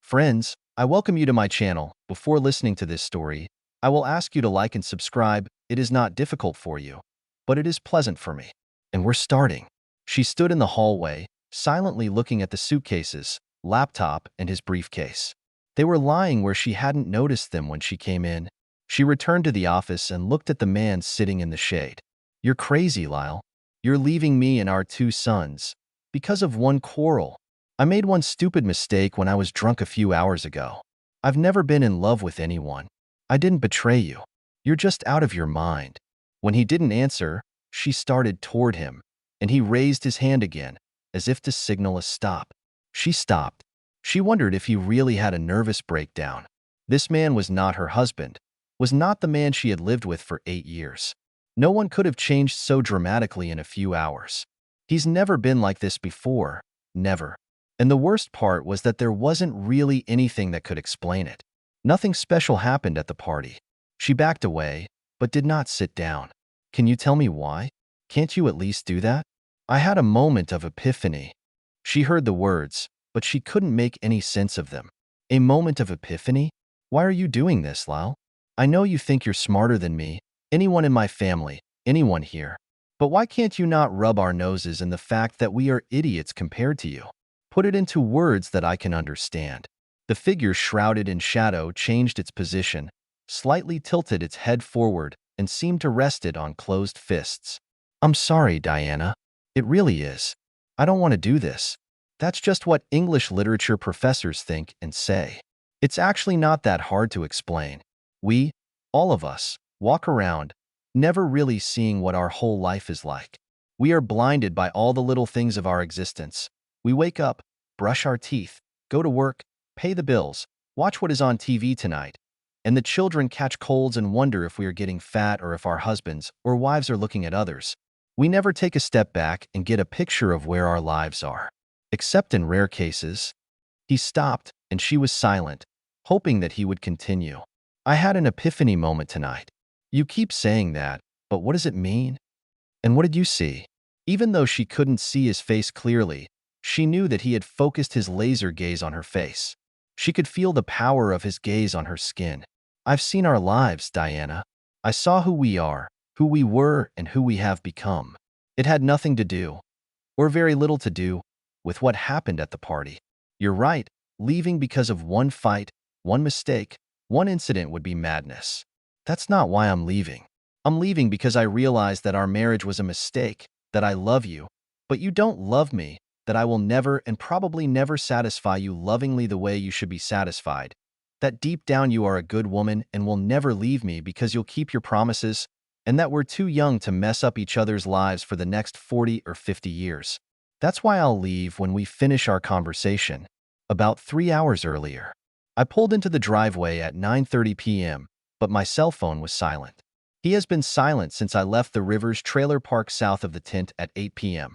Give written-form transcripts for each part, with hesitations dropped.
Friends, I welcome you to my channel. Before listening to this story, I will ask you to like and subscribe. It is not difficult for you, but it is pleasant for me. And we're starting. She stood in the hallway, silently looking at the suitcases, laptop, and his briefcase. They were lying where she hadn't noticed them when she came in. She returned to the office and looked at the man sitting in the shade. "You're crazy, Lyle. You're leaving me and our two sons because of one quarrel. I made one stupid mistake when I was drunk a few hours ago. I've never been in love with anyone. I didn't betray you. You're just out of your mind." When he didn't answer, she started toward him, and he raised his hand again, as if to signal a stop. She stopped. She wondered if he really had a nervous breakdown. This man was not her husband, was not the man she had lived with for 8 years. No one could have changed so dramatically in a few hours. He's never been like this before, never. And the worst part was that there wasn't really anything that could explain it. Nothing special happened at the party. She backed away, but did not sit down. "Can you tell me why? Can't you at least do that?" "I had a moment of epiphany." She heard the words, but she couldn't make any sense of them. "A moment of epiphany? Why are you doing this, Lyle? I know you think you're smarter than me, anyone in my family, anyone here. But why can't you not rub our noses in the fact that we are idiots compared to you? Put it into words that I can understand." The figure shrouded in shadow changed its position, slightly tilted its head forward, and seemed to rest it on closed fists. "I'm sorry, Diana. It really is. I don't want to do this. That's just what English literature professors think and say. It's actually not that hard to explain. We, all of us, walk around, never really seeing what our whole life is like. We are blinded by all the little things of our existence. We wake up, brush our teeth, go to work, pay the bills, watch what is on TV tonight, and the children catch colds and wonder if we are getting fat or if our husbands or wives are looking at others. We never take a step back and get a picture of where our lives are. Except in rare cases." He stopped, and she was silent, hoping that he would continue. "I had an epiphany moment tonight." "You keep saying that, but what does it mean? And what did you see?" Even though she couldn't see his face clearly, she knew that he had focused his laser gaze on her face. She could feel the power of his gaze on her skin. "I've seen our lives, Diana. I saw who we are, who we were, and who we have become. It had nothing to do, or very little to do, with what happened at the party. You're right, leaving because of one fight, one mistake, one incident would be madness. That's not why I'm leaving. I'm leaving because I realized that our marriage was a mistake, that I love you, but you don't love me, that I will never and probably never satisfy you lovingly the way you should be satisfied, that deep down you are a good woman and will never leave me because you'll keep your promises, and that we're too young to mess up each other's lives for the next 40 or 50 years. That's why I'll leave when we finish our conversation." About 3 hours earlier, I pulled into the driveway at 9:30 p.m., but my cell phone was silent. He has been silent since I left the Rivers trailer park south of the tent at 8 p.m.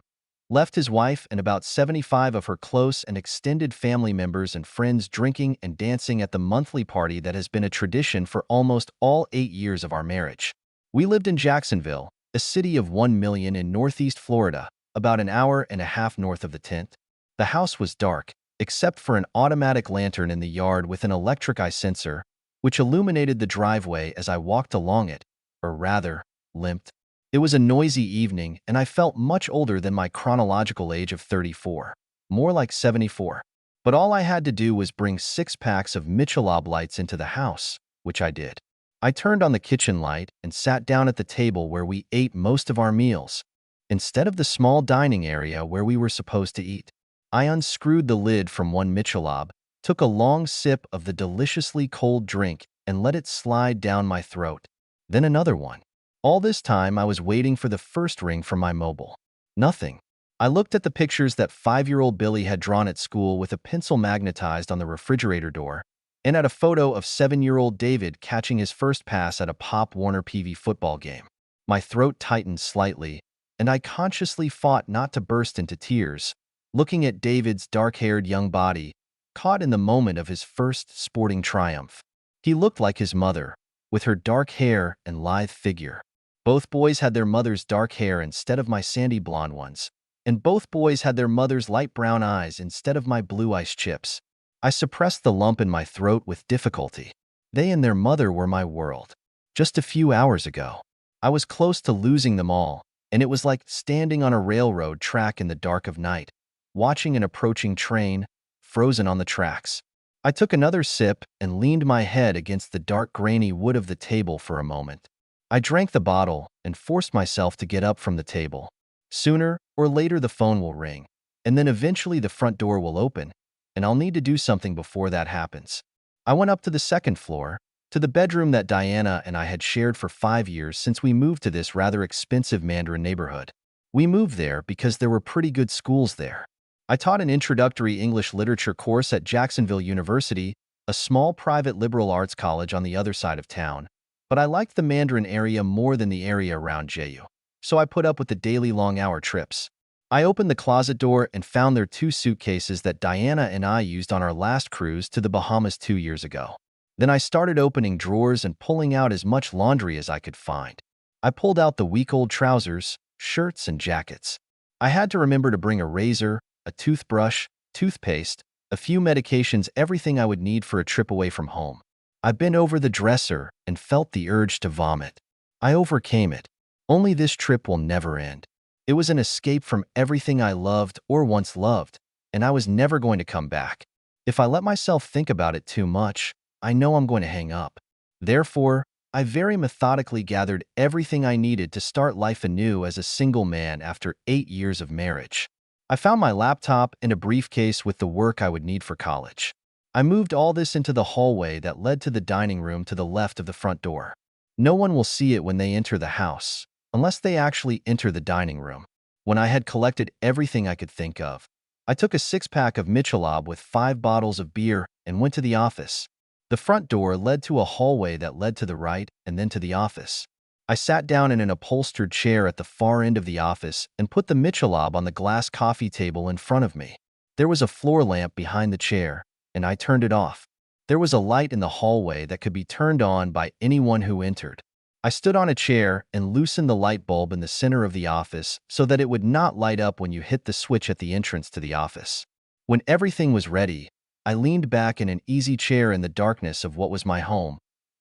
Left his wife and about 75 of her close and extended family members and friends drinking and dancing at the monthly party that has been a tradition for almost all 8 years of our marriage. We lived in Jacksonville, a city of 1 million in northeast Florida, about an hour and a half north of the tent. The house was dark, except for an automatic lantern in the yard with an electric eye sensor, which illuminated the driveway as I walked along it, or rather, limped. It was a noisy evening, and I felt much older than my chronological age of 34, more like 74. But all I had to do was bring 6 packs of Michelob lights into the house, which I did. I turned on the kitchen light and sat down at the table where we ate most of our meals, instead of the small dining area where we were supposed to eat. I unscrewed the lid from one Michelob, took a long sip of the deliciously cold drink, and let it slide down my throat. Then another one. All this time, I was waiting for the first ring from my mobile. Nothing. I looked at the pictures that 5-year-old Billy had drawn at school with a pencil magnetized on the refrigerator door, and at a photo of 7-year-old David catching his first pass at a Pop Warner PV football game. My throat tightened slightly, and I consciously fought not to burst into tears, looking at David's dark-haired young body, caught in the moment of his first sporting triumph. He looked like his mother, with her dark hair and lithe figure. Both boys had their mother's dark hair instead of my sandy blonde ones, and both boys had their mother's light brown eyes instead of my blue ice chips. I suppressed the lump in my throat with difficulty. They and their mother were my world. Just a few hours ago, I was close to losing them all, and it was like standing on a railroad track in the dark of night, watching an approaching train, frozen on the tracks. I took another sip and leaned my head against the dark grainy wood of the table for a moment. I drank the bottle and forced myself to get up from the table. Sooner or later the phone will ring, and then eventually the front door will open, and I'll need to do something before that happens. I went up to the second floor, to the bedroom that Diana and I had shared for 5 years since we moved to this rather expensive Mandarin neighborhood. We moved there because there were pretty good schools there. I taught an introductory English literature course at Jacksonville University, a small private liberal arts college on the other side of town, but I liked the Mandarin area more than the area around JU, so I put up with the daily long-hour trips. I opened the closet door and found their 2 suitcases that Diana and I used on our last cruise to the Bahamas 2 years ago. Then I started opening drawers and pulling out as much laundry as I could find. I pulled out the week-old trousers, shirts, and jackets. I had to remember to bring a razor, a toothbrush, toothpaste, a few medications, everything I would need for a trip away from home. I bent over the dresser and felt the urge to vomit. I overcame it. Only this trip will never end. It was an escape from everything I loved or once loved, and I was never going to come back. If I let myself think about it too much, I know I'm going to hang up. Therefore, I very methodically gathered everything I needed to start life anew as a single man after 8 years of marriage. I found my laptop and a briefcase with the work I would need for college. I moved all this into the hallway that led to the dining room to the left of the front door. No one will see it when they enter the house, unless they actually enter the dining room. When I had collected everything I could think of, I took a 6-pack of Michelob with 5 bottles of beer and went to the office. The front door led to a hallway that led to the right and then to the office. I sat down in an upholstered chair at the far end of the office and put the Michelob on the glass coffee table in front of me. There was a floor lamp behind the chair, and I turned it off. There was a light in the hallway that could be turned on by anyone who entered. I stood on a chair and loosened the light bulb in the center of the office so that it would not light up when you hit the switch at the entrance to the office. When everything was ready, I leaned back in an easy chair in the darkness of what was my home,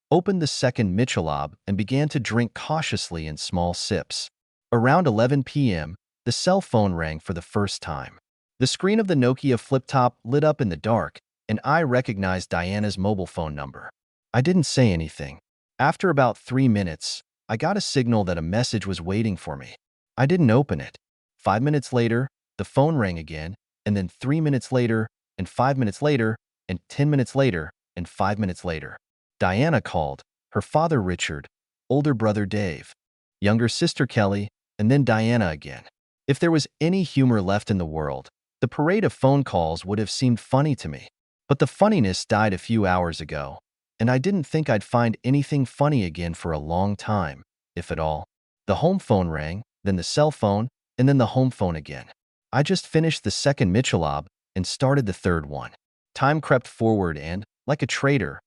opened the second Michelob, and began to drink cautiously in small sips. Around 11 p.m., the cell phone rang for the first time. The screen of the Nokia flip-top lit up in the dark, and I recognized Diana's mobile phone number. I didn't say anything. After about 3 minutes, I got a signal that a message was waiting for me. I didn't open it. 5 minutes later, the phone rang again, and then 3 minutes later, and 5 minutes later, and 10 minutes later, and 5 minutes later. Diana called, her father Richard, older brother Dave, younger sister Kelly, and then Diana again. If there was any humor left in the world, the parade of phone calls would have seemed funny to me. But the funniness died a few hours ago, and I didn't think I'd find anything funny again for a long time, if at all. The home phone rang, then the cell phone, and then the home phone again. I just finished the second Michelob and started the third one. Time crept forward and, like a traitor,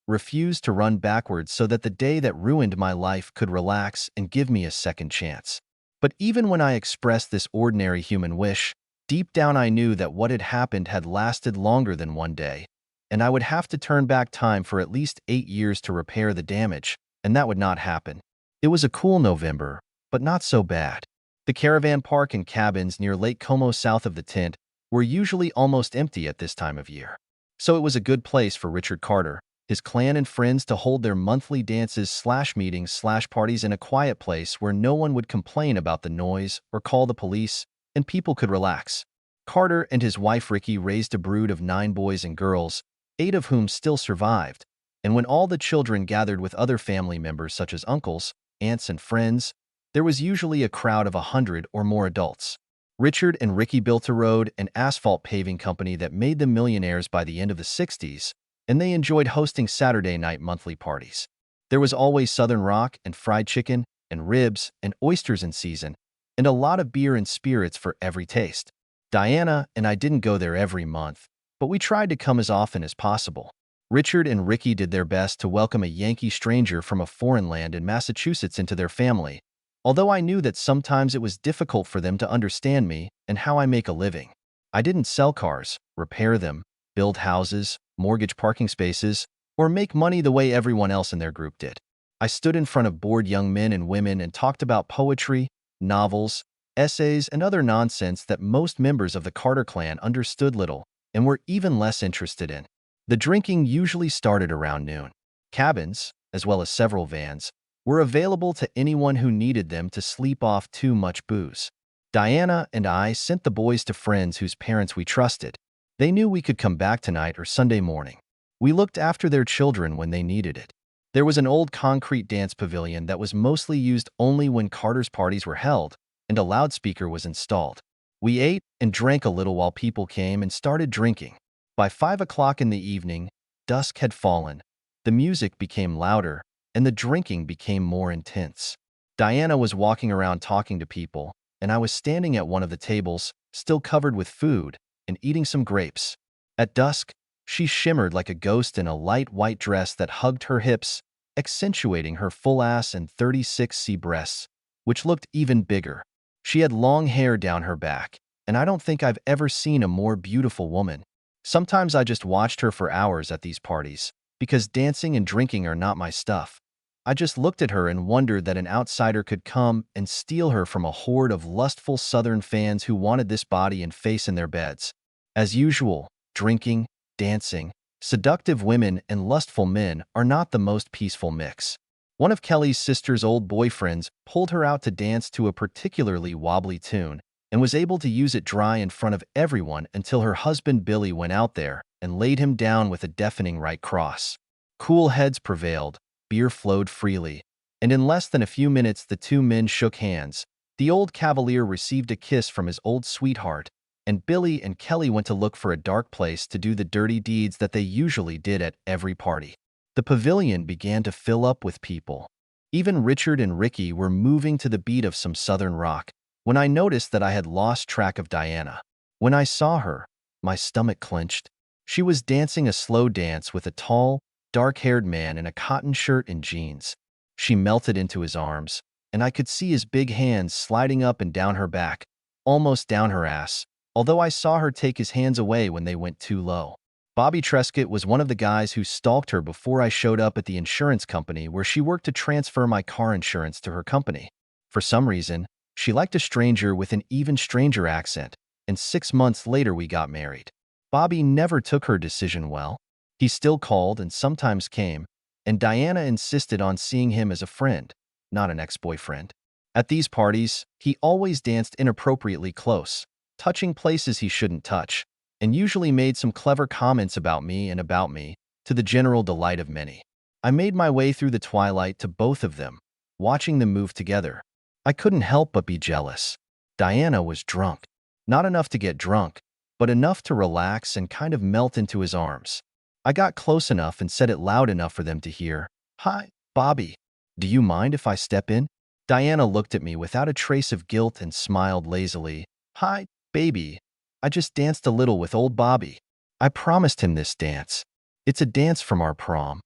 refused to run backwards so that the day that ruined my life could relax and give me a second chance. But even when I expressed this ordinary human wish, deep down I knew that what had happened had lasted longer than one day, and I would have to turn back time for at least 8 years to repair the damage, and that would not happen. It was a cool November, but not so bad. The caravan park and cabins near Lake Como south of the tent were usually almost empty at this time of year. So it was a good place for Richard Carter, his clan and friends to hold their monthly dances/meetings/parties in a quiet place where no one would complain about the noise or call the police, and people could relax. Carter and his wife Ricky raised a brood of 9 boys and girls, 8 of whom still survived, and when all the children gathered with other family members such as uncles, aunts, and friends, there was usually a crowd of 100 or more adults. Richard and Ricky built a road and asphalt paving company that made them millionaires by the end of the 60s, and they enjoyed hosting Saturday night monthly parties. There was always Southern rock and fried chicken and ribs and oysters in season, and a lot of beer and spirits for every taste. Diana and I didn't go there every month, but we tried to come as often as possible. Richard and Ricky did their best to welcome a Yankee stranger from a foreign land in Massachusetts into their family, although I knew that sometimes it was difficult for them to understand me and how I make a living. I didn't sell cars, repair them, build houses, mortgage parking spaces, or make money the way everyone else in their group did. I stood in front of bored young men and women and talked about poetry, novels, essays, and other nonsense that most members of the Carter clan understood little and were even less interested in. The drinking usually started around noon. Cabins, as well as several vans, were available to anyone who needed them to sleep off too much booze. Diana and I sent the boys to friends whose parents we trusted. They knew we could come back tonight or Sunday morning. We looked after their children when they needed it. There was an old concrete dance pavilion that was mostly used only when Carter's parties were held, and a loudspeaker was installed. We ate and drank a little while people came and started drinking. By 5 o'clock in the evening, dusk had fallen. The music became louder, and the drinking became more intense. Diana was walking around talking to people, and I was standing at one of the tables, still covered with food, and eating some grapes. At dusk, she shimmered like a ghost in a light white dress that hugged her hips, accentuating her full ass and 36C breasts, which looked even bigger. She had long hair down her back, and I don't think I've ever seen a more beautiful woman. Sometimes I just watched her for hours at these parties, because dancing and drinking are not my stuff. I just looked at her and wondered that an outsider could come and steal her from a horde of lustful Southern fans who wanted this body and face in their beds. As usual, drinking, dancing, seductive women, and lustful men are not the most peaceful mix. One of Kelly's sister's old boyfriends pulled her out to dance to a particularly wobbly tune and was able to use it dry in front of everyone until her husband Billy went out there and laid him down with a deafening right cross. Cool heads prevailed, beer flowed freely, and in less than a few minutes the two men shook hands. The old cavalier received a kiss from his old sweetheart, and Billy and Kelly went to look for a dark place to do the dirty deeds that they usually did at every party. The pavilion began to fill up with people. Even Richard and Ricky were moving to the beat of some Southern rock, when I noticed that I had lost track of Diana. When I saw her, my stomach clenched. She was dancing a slow dance with a tall, dark-haired man in a cotton shirt and jeans. She melted into his arms, and I could see his big hands sliding up and down her back, almost down her ass, although I saw her take his hands away when they went too low. Bobby Trescott was one of the guys who stalked her before I showed up at the insurance company where she worked to transfer my car insurance to her company. For some reason, she liked a stranger with an even stranger accent, and 6 months later we got married. Bobby never took her decision well. He still called and sometimes came, and Diana insisted on seeing him as a friend, not an ex-boyfriend. At these parties, he always danced inappropriately close, touching places he shouldn't touch, and usually made some clever comments about me, to the general delight of many. I made my way through the twilight to both of them, watching them move together. I couldn't help but be jealous. Diana was drunk. Not enough to get drunk, but enough to relax and kind of melt into his arms. I got close enough and said it loud enough for them to hear. "Hi, Bobby. Do you mind if I step in?" Diana looked at me without a trace of guilt and smiled lazily. "Hi, baby. I just danced a little with old Bobby. I promised him this dance. It's a dance from our prom."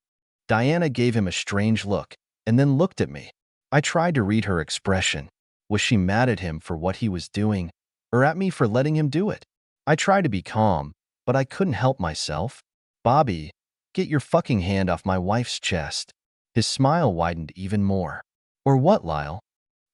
Diana gave him a strange look and then looked at me. I tried to read her expression. Was she mad at him for what he was doing, or at me for letting him do it? I tried to be calm, but I couldn't help myself. "Bobby, get your fucking hand off my wife's chest." His smile widened even more. "Or what, Lyle?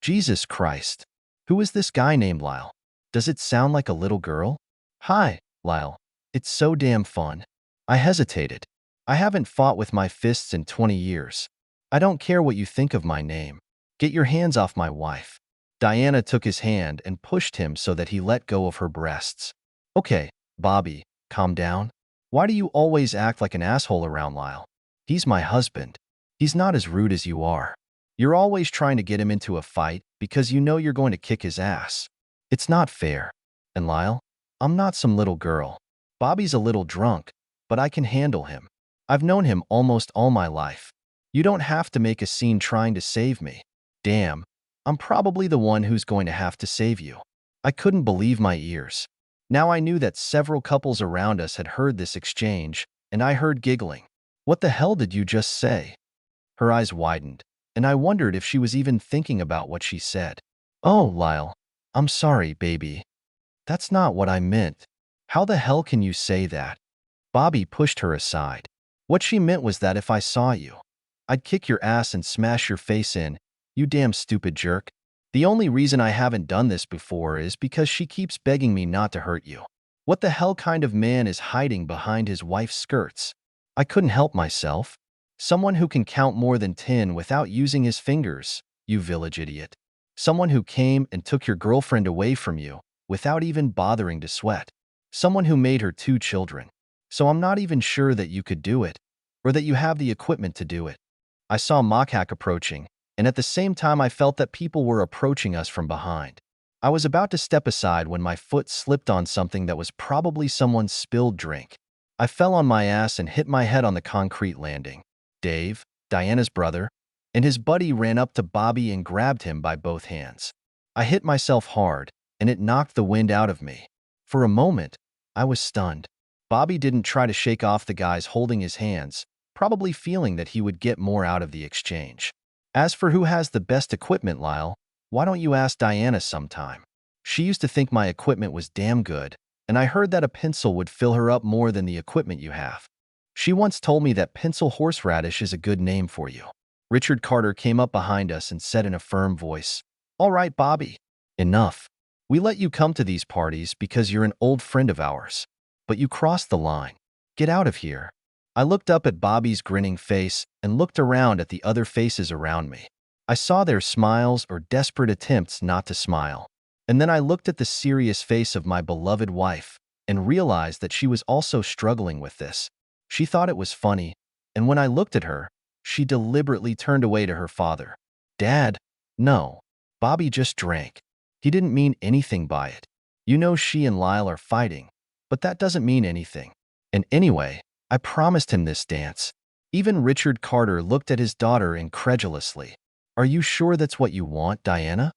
Jesus Christ. Who is this guy named Lyle? Does it sound like a little girl?" "Hi, Lyle. It's so damn fun." I hesitated. I haven't fought with my fists in 20 years. I don't care what you think of my name. Get your hands off my wife. Diana took his hand and pushed him so that he let go of her breasts. "Okay, Bobby, calm down. Why do you always act like an asshole around Lyle? He's my husband. He's not as rude as you are. You're always trying to get him into a fight because you know you're going to kick his ass. It's not fair. And Lyle, I'm not some little girl. Bobby's a little drunk, but I can handle him. I've known him almost all my life. You don't have to make a scene trying to save me. Damn, I'm probably the one who's going to have to save you." I couldn't believe my ears. Now I knew that several couples around us had heard this exchange, and I heard giggling. "What the hell did you just say?" Her eyes widened, and I wondered if she was even thinking about what she said. "Oh, Lyle, I'm sorry, baby. That's not what I meant. How the hell can you say that? Bobby pushed her aside. What she meant was that if I saw you, I'd kick your ass and smash your face in, you damn stupid jerk. The only reason I haven't done this before is because she keeps begging me not to hurt you. What the hell kind of man is hiding behind his wife's skirts? I couldn't help myself. Someone who can count more than 10 without using his fingers, you village idiot. Someone who came and took your girlfriend away from you without even bothering to sweat. Someone who made her 2 children. So I'm not even sure that you could do it, or that you have the equipment to do it. I saw Mokhak approaching, and at the same time I felt that people were approaching us from behind. I was about to step aside when my foot slipped on something that was probably someone's spilled drink. I fell on my ass and hit my head on the concrete landing. Dave, Diana's brother, and his buddy ran up to Bobby and grabbed him by both hands. I hit myself hard, and it knocked the wind out of me. For a moment, I was stunned. Bobby didn't try to shake off the guys holding his hands, probably feeling that he would get more out of the exchange. As for who has the best equipment, Lyle, why don't you ask Diana sometime? She used to think my equipment was damn good, and I heard that a pencil would fill her up more than the equipment you have. She once told me that pencil horseradish is a good name for you. Richard Carter came up behind us and said in a firm voice, "All right, Bobby. Enough. We let you come to these parties because you're an old friend of ours. But you crossed the line. Get out of here." I looked up at Bobby's grinning face and looked around at the other faces around me. I saw their smiles or desperate attempts not to smile. And then I looked at the serious face of my beloved wife and realized that she was also struggling with this. She thought it was funny, and when I looked at her, she deliberately turned away to her father. "Dad, no. Bobby just drank. He didn't mean anything by it. You know she and Lyle are fighting, but that doesn't mean anything. And anyway, I promised him this dance." Even Richard Carter looked at his daughter incredulously. "Are you sure that's what you want, Diana?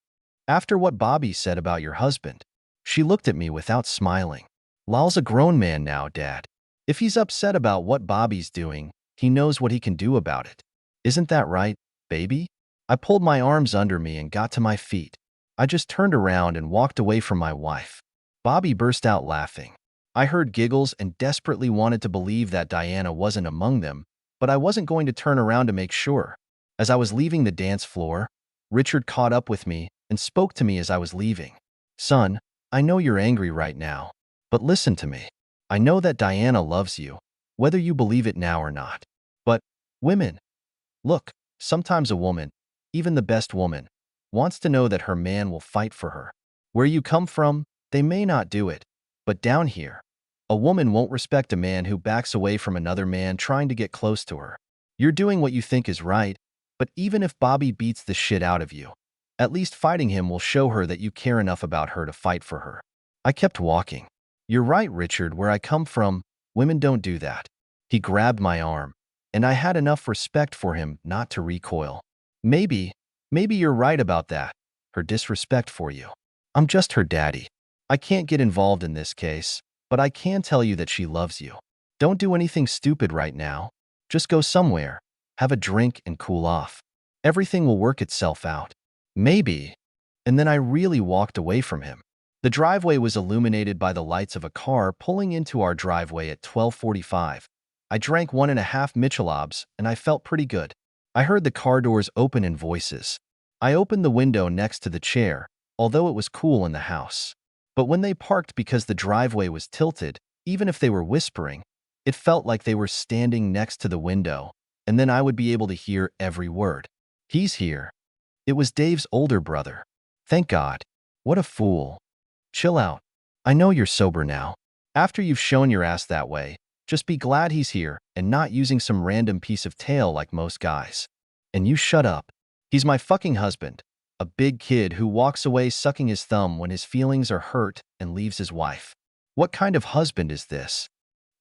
After what Bobby said about your husband?" She looked at me without smiling. "Lyle's a grown man now, Dad. If he's upset about what Bobby's doing, he knows what he can do about it. Isn't that right, baby?" I pulled my arms under me and got to my feet. I just turned around and walked away from my wife. Bobby burst out laughing. I heard giggles and desperately wanted to believe that Diana wasn't among them, but I wasn't going to turn around to make sure. As I was leaving the dance floor, Richard caught up with me and spoke to me as I was leaving. "Son, I know you're angry right now, but listen to me. I know that Diana loves you, whether you believe it now or not. But, women, look, sometimes a woman, even the best woman, wants to know that her man will fight for her. Where you come from, they may not do it, but down here, a woman won't respect a man who backs away from another man trying to get close to her. You're doing what you think is right, but even if Bobby beats the shit out of you, at least fighting him will show her that you care enough about her to fight for her." I kept walking. "You're right, Richard. Where I come from, women don't do that." He grabbed my arm, and I had enough respect for him not to recoil. Maybe you're right about that, her disrespect for you. I'm just her daddy. I can't get involved in this case, but I can tell you that she loves you. Don't do anything stupid right now. Just go somewhere, have a drink, and cool off. Everything will work itself out." Maybe. And then I really walked away from him. The driveway was illuminated by the lights of a car pulling into our driveway at 12:45. I drank 1.5 Michelobs, and I felt pretty good. I heard the car doors open and voices. I opened the window next to the chair, although it was cool in the house. But when they parked because the driveway was tilted, even if they were whispering, it felt like they were standing next to the window, and then I would be able to hear every word. "He's here." It was Dave's older brother. Thank God. What a fool. Chill out. I know you're sober now. After you've shown your ass that way, just be glad he's here and not using some random piece of tail like most guys. And you shut up. He's my fucking husband. A big kid who walks away sucking his thumb when his feelings are hurt and leaves his wife. What kind of husband is this?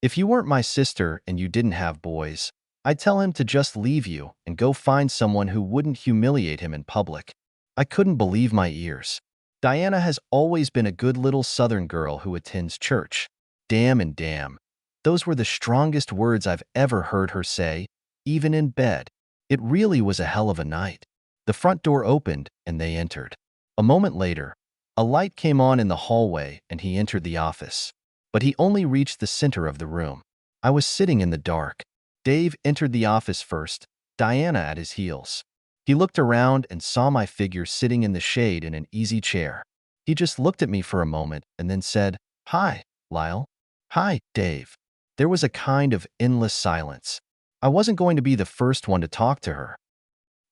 If you weren't my sister and you didn't have boys, I'd tell him to just leave you and go find someone who wouldn't humiliate him in public. I couldn't believe my ears. Diana has always been a good little Southern girl who attends church. Damn and damn. Those were the strongest words I've ever heard her say, even in bed. It really was a hell of a night. The front door opened and they entered. A moment later, a light came on in the hallway and he entered the office. But he only reached the center of the room. I was sitting in the dark. Dave entered the office first, Diana at his heels. He looked around and saw my figure sitting in the shade in an easy chair. He just looked at me for a moment and then said, "Hi, Lyle." "Hi, Dave." There was a kind of endless silence. I wasn't going to be the first one to talk to her.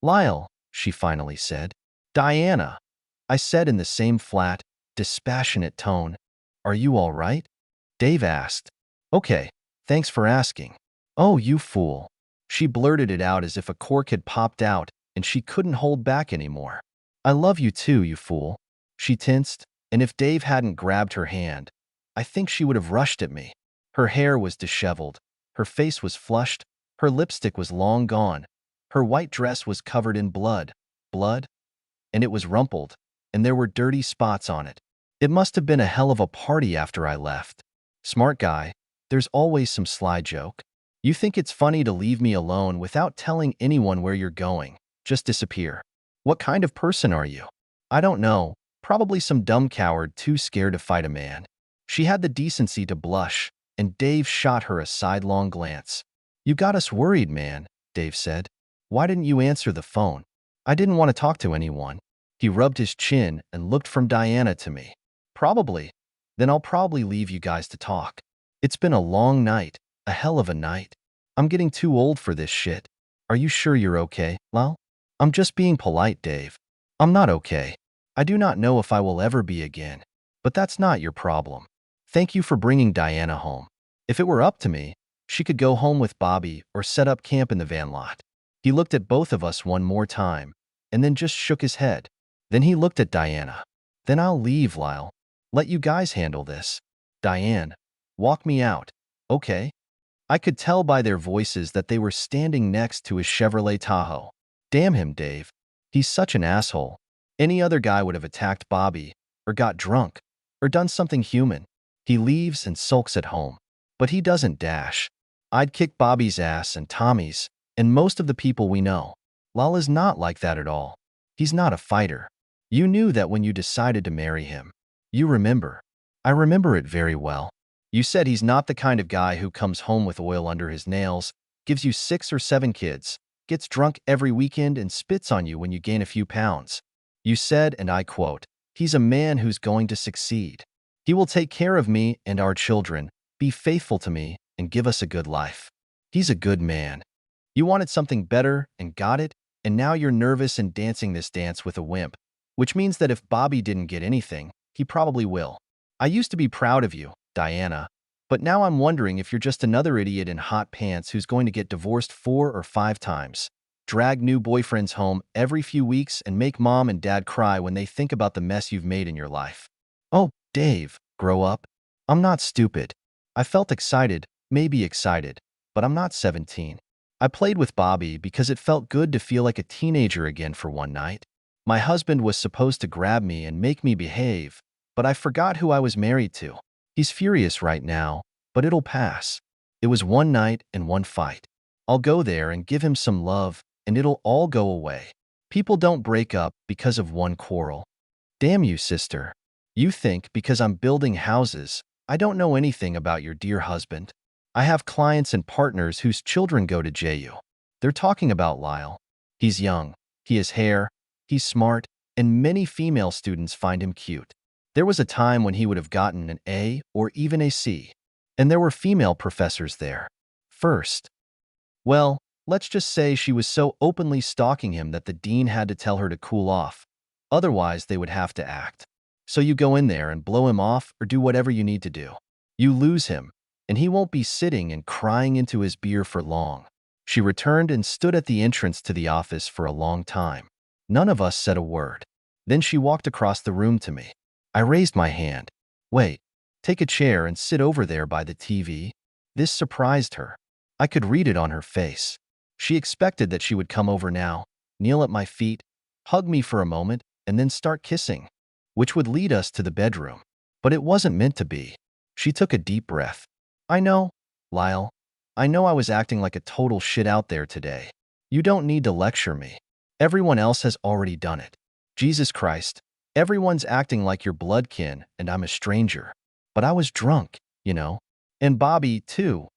"Lyle," she finally said. "Diana," I said in the same flat, dispassionate tone. "Are you all right?" Dave asked. "Okay, thanks for asking." "Oh, you fool." She blurted it out as if a cork had popped out and she couldn't hold back anymore. "I love you too, you fool." She tensed, and if Dave hadn't grabbed her hand, I think she would have rushed at me. Her hair was disheveled, her face was flushed, her lipstick was long gone, her white dress was covered in blood, and it was rumpled, and there were dirty spots on it. It must have been a hell of a party after I left. Smart guy, there's always some sly joke. You think it's funny to leave me alone without telling anyone where you're going, just disappear. What kind of person are you? I don't know, probably some dumb coward too scared to fight a man. She had the decency to blush, and Dave shot her a sidelong glance. "You got us worried, man," Dave said. "Why didn't you answer the phone?" "I didn't want to talk to anyone." He rubbed his chin and looked from Diana to me. "Probably. Then I'll probably leave you guys to talk. It's been a long night, a hell of a night. I'm getting too old for this shit. Are you sure you're okay, Lal?" "I'm just being polite, Dave. I'm not okay. I do not know if I will ever be again. But that's not your problem. Thank you for bringing Diana home. If it were up to me, she could go home with Bobby or set up camp in the van lot." He looked at both of us one more time, and then just shook his head. Then he looked at Diana. "Then I'll leave, Lyle. Let you guys handle this. Diane, walk me out, okay?" I could tell by their voices that they were standing next to his Chevrolet Tahoe. Damn him, Dave. He's such an asshole. Any other guy would have attacked Bobby, or got drunk, or done something human. He leaves and sulks at home. But he doesn't dash. I'd kick Bobby's ass and Tommy's, and most of the people we know. Lal is not like that at all. He's not a fighter. You knew that when you decided to marry him. You remember. I remember it very well. You said he's not the kind of guy who comes home with oil under his nails, gives you 6 or 7 kids, gets drunk every weekend and spits on you when you gain a few pounds. You said, and I quote, "He's a man who's going to succeed. He will take care of me and our children, be faithful to me, and give us a good life. He's a good man." You wanted something better and got it, and now you're nervous and dancing this dance with a wimp, which means that if Bobby didn't get anything, he probably will. I used to be proud of you, Diana, but now I'm wondering if you're just another idiot in hot pants who's going to get divorced 4 or 5 times, drag new boyfriends home every few weeks, and make mom and dad cry when they think about the mess you've made in your life. Oh, Dave, grow up. I'm not stupid. I felt excited, maybe excited, but I'm not 17. I played with Bobby because it felt good to feel like a teenager again for one night. My husband was supposed to grab me and make me behave, but I forgot who I was married to. He's furious right now, but it'll pass. It was one night and one fight. I'll go there and give him some love, and it'll all go away. People don't break up because of one quarrel. Damn you, sister. You think because I'm building houses, I don't know anything about your dear husband. I have clients and partners whose children go to JU. They're talking about Lyle. He's young, he has hair, he's smart, and many female students find him cute. There was a time when he would have gotten an A or even a C. And there were female professors there. First. Well, let's just say she was so openly stalking him that the dean had to tell her to cool off. Otherwise, they would have to act. So you go in there and blow him off or do whatever you need to do. You lose him, and he won't be sitting and crying into his beer for long. She returned and stood at the entrance to the office for a long time. None of us said a word. Then she walked across the room to me. I raised my hand. "Wait, take a chair and sit over there by the TV." This surprised her. I could read it on her face. She expected that she would come over now, kneel at my feet, hug me for a moment, and then start kissing, which would lead us to the bedroom. But it wasn't meant to be. She took a deep breath. "I know, Lyle. I know I was acting like a total shit out there today. You don't need to lecture me. Everyone else has already done it. Jesus Christ, everyone's acting like your bloodkin and I'm a stranger. But I was drunk, you know. And Bobby, too.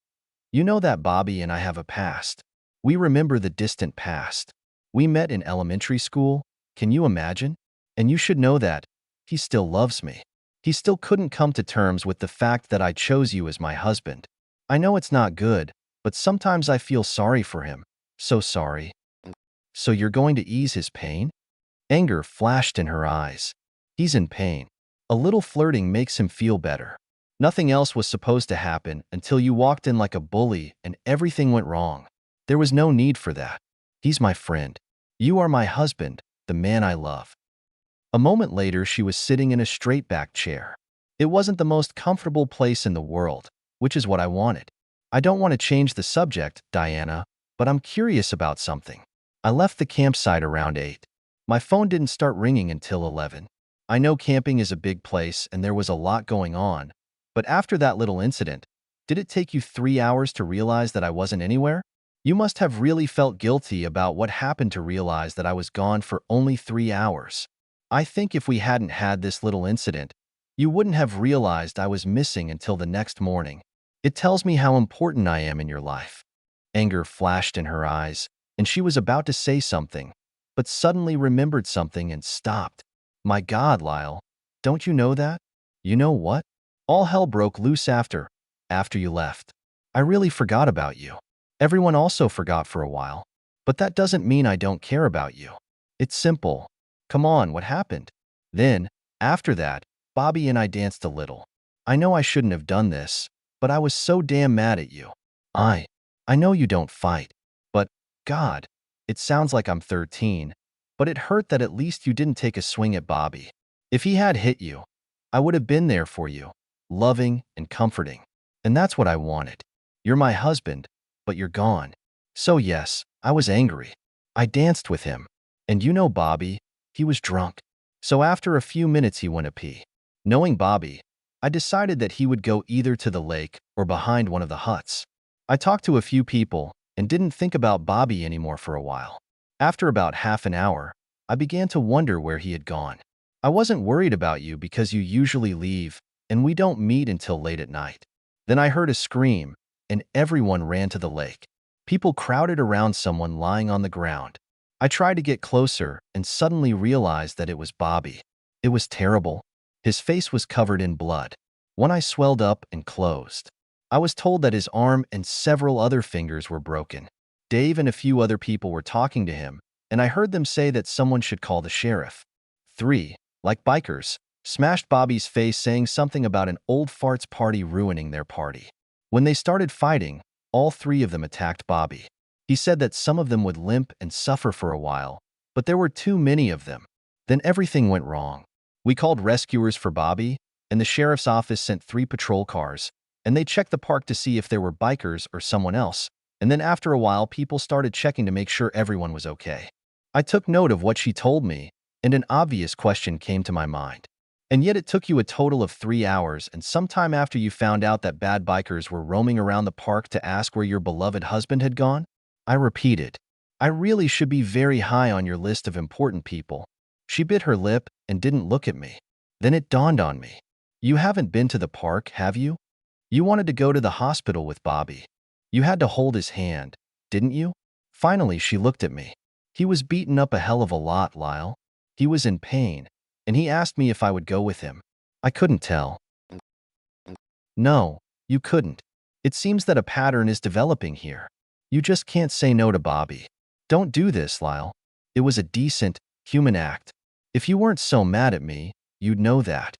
You know that Bobby and I have a past. We remember the distant past. We met in elementary school. Can you imagine? And you should know that he still loves me. He still couldn't come to terms with the fact that I chose you as my husband. I know it's not good, but sometimes I feel sorry for him. So sorry. So you're going to ease his pain? Anger flashed in her eyes. He's in pain. A little flirting makes him feel better. Nothing else was supposed to happen until you walked in like a bully and everything went wrong. There was no need for that. He's my friend. You are my husband, the man I love. A moment later, she was sitting in a straight-back chair. It wasn't the most comfortable place in the world, which is what I wanted. I don't want to change the subject, Diana, but I'm curious about something. I left the campsite around 8. My phone didn't start ringing until 11. I know camping is a big place and there was a lot going on, but after that little incident, did it take you 3 hours to realize that I wasn't anywhere? You must have really felt guilty about what happened to realize that I was gone for only 3 hours. I think if we hadn't had this little incident, you wouldn't have realized I was missing until the next morning. It tells me how important I am in your life. Anger flashed in her eyes, and she was about to say something, but suddenly remembered something and stopped. My God, Lyle, don't you know that? You know what? All hell broke loose after you left. I really forgot about you. Everyone also forgot for a while. But that doesn't mean I don't care about you. It's simple. Come on, what happened? Then, after that, Bobby and I danced a little. I know I shouldn't have done this, but I was so damn mad at you. I know you don't fight, but, God, it sounds like I'm 13, but it hurt that at least you didn't take a swing at Bobby. If he had hit you, I would have been there for you, loving and comforting. And that's what I wanted. You're my husband, but you're gone. So yes, I was angry. I danced with him. And you know Bobby, he was drunk. So after a few minutes he went to pee. Knowing Bobby, I decided that he would go either to the lake or behind one of the huts. I talked to a few people and didn't think about Bobby anymore for a while. After about half an hour, I began to wonder where he had gone. I wasn't worried about you because you usually leave and we don't meet until late at night. Then I heard a scream and everyone ran to the lake. People crowded around someone lying on the ground. I tried to get closer and suddenly realized that it was Bobby. It was terrible. His face was covered in blood. One eye swelled up and closed. I was told that his arm and several other fingers were broken. Dave and a few other people were talking to him, and I heard them say that someone should call the sheriff. 3, like bikers, smashed Bobby's face saying something about an old farts party ruining their party. When they started fighting, all 3 of them attacked Bobby. He said that some of them would limp and suffer for a while, but there were too many of them. Then everything went wrong. We called rescuers for Bobby, and the sheriff's office sent 3 patrol cars, and they checked the park to see if there were bikers or someone else. And then after a while, people started checking to make sure everyone was okay. I took note of what she told me, and an obvious question came to my mind. And yet it took you a total of 3 hours, and sometime after you found out that bad bikers were roaming around the park to ask where your beloved husband had gone? I repeated, I really should be very high on your list of important people. She bit her lip and didn't look at me. Then it dawned on me. You haven't been to the park, have you? You wanted to go to the hospital with Bobby. You had to hold his hand, didn't you? Finally, she looked at me. He was beaten up a hell of a lot, Lyle. He was in pain, and he asked me if I would go with him. I couldn't tell. No, you couldn't. It seems that a pattern is developing here. You just can't say no to Bobby. Don't do this, Lyle. It was a decent, human act. If you weren't so mad at me, you'd know that.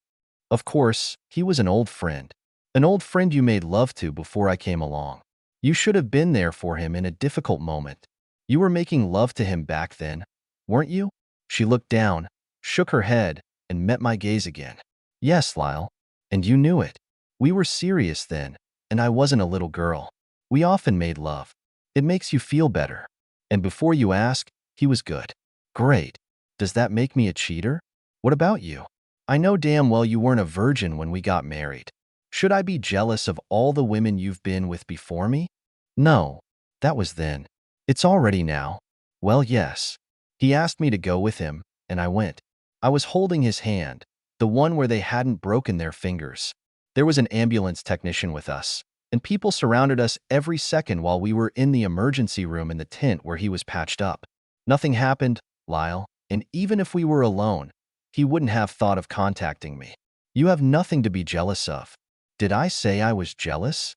Of course, he was an old friend. An old friend you made love to before I came along. You should have been there for him in a difficult moment. You were making love to him back then, weren't you? She looked down, shook her head, and met my gaze again. Yes, Lyle. And you knew it. We were serious then, and I wasn't a little girl. We often made love. It makes you feel better. And before you ask, he was good. Great. Does that make me a cheater? What about you? I know damn well you weren't a virgin when we got married. Should I be jealous of all the women you've been with before me? No, that was then. It's already now. Well, yes. He asked me to go with him, and I went. I was holding his hand, the one where they hadn't broken their fingers. There was an ambulance technician with us. and people surrounded us every second while we were in the emergency room in the tent where he was patched up. Nothing happened, Lyle, and even if we were alone, he wouldn't have thought of contacting me. You have nothing to be jealous of. Did I say I was jealous?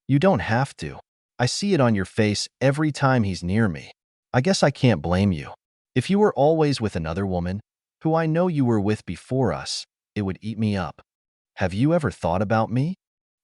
You don't have to. I see it on your face every time he's near me. I guess I can't blame you. If you were always with another woman, who I know you were with before us, it would eat me up. Have you ever thought about me?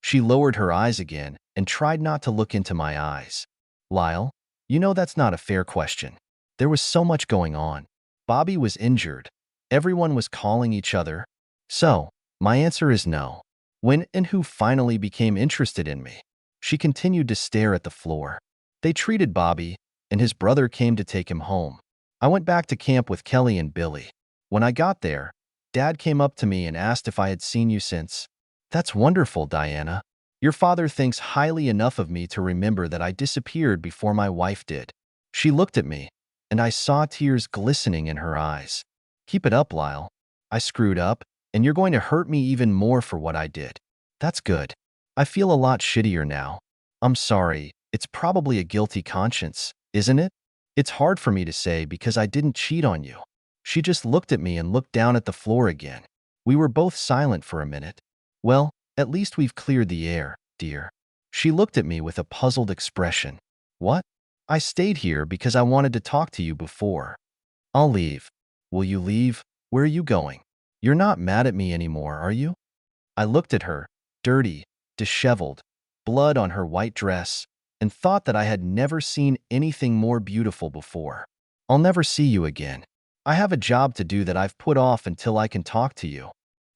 She lowered her eyes again and tried not to look into my eyes. Lyle, you know that's not a fair question. There was so much going on. Bobby was injured. Everyone was calling each other. So, my answer is no. When and who finally became interested in me? She continued to stare at the floor. They treated Bobby, and his brother came to take him home. I went back to camp with Kelly and Billy. When I got there, Dad came up to me and asked if I had seen you since. That's wonderful, Diana. Your father thinks highly enough of me to remember that I disappeared before my wife did. She looked at me, and I saw tears glistening in her eyes. Keep it up, Lyle. I screwed up, and you're going to hurt me even more for what I did. That's good. I feel a lot shittier now. I'm sorry. It's probably a guilty conscience, isn't it? It's hard for me to say because I didn't cheat on you. She just looked at me and looked down at the floor again. We were both silent for a minute. Well, at least we've cleared the air, dear. She looked at me with a puzzled expression. What? I stayed here because I wanted to talk to you before. I'll leave. Will you leave? Where are you going? You're not mad at me anymore, are you? I looked at her, dirty, disheveled, blood on her white dress, and thought that I had never seen anything more beautiful before. I'll never see you again. I have a job to do that I've put off until I can talk to you.